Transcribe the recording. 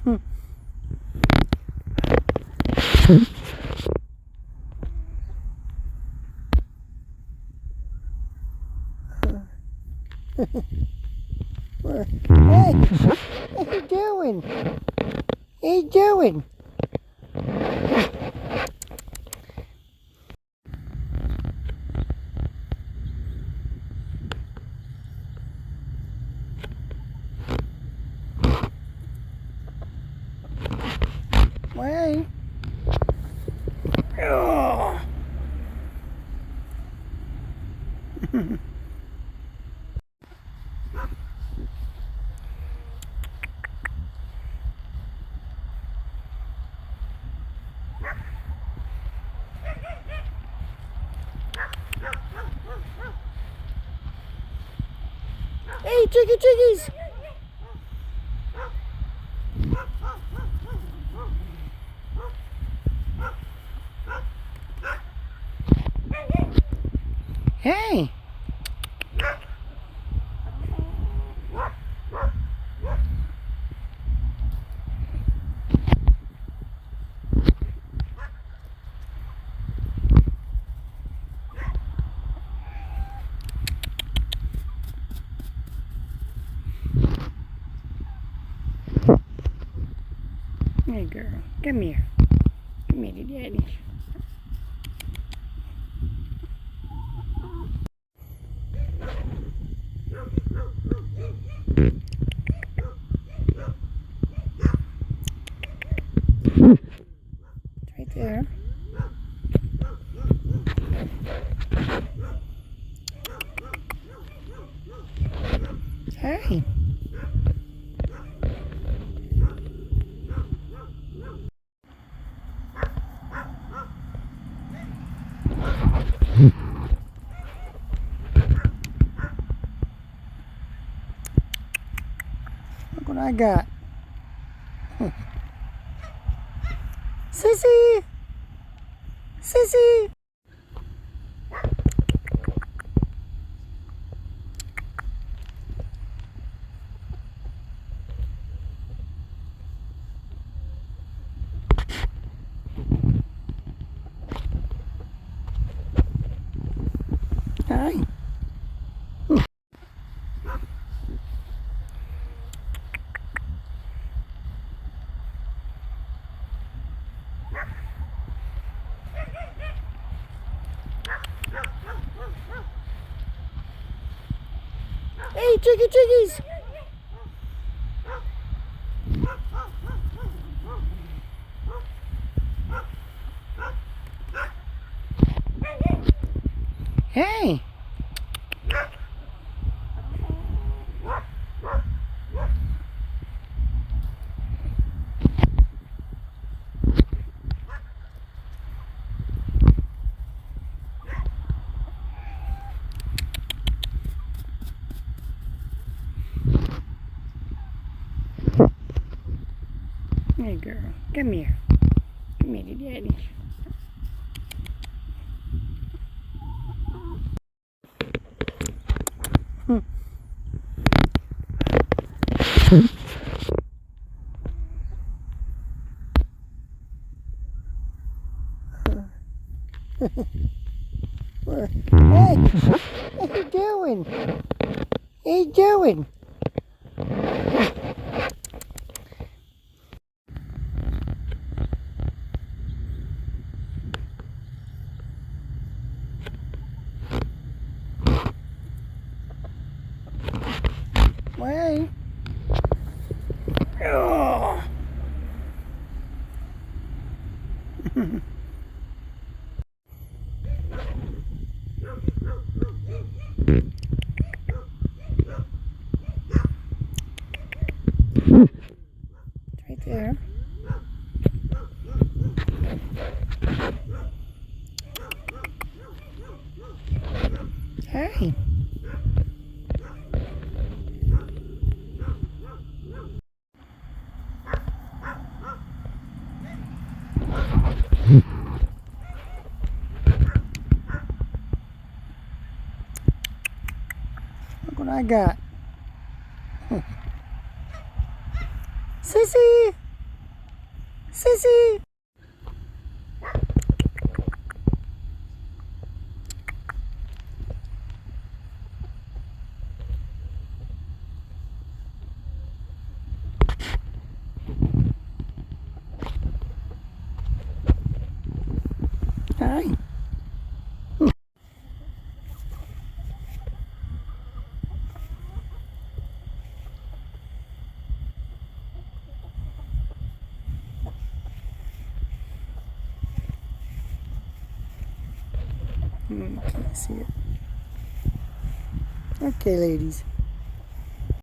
Hey, what you doing? What you doing? Why? Oh. Hey, chickies! Hey! Hey girl, come here. Come here to daddy. It's right there. Hey. Look what I got. Sissy! Sissy! Hi. Hey, chickies! Hey! Hey girl, come here. Come here to daddy. Hey, what you doing? What you doing? Why? Oh. It's right there. Hey. Look what I got. Sissy! Sissy. Hi. Can't see it. Okay, ladies.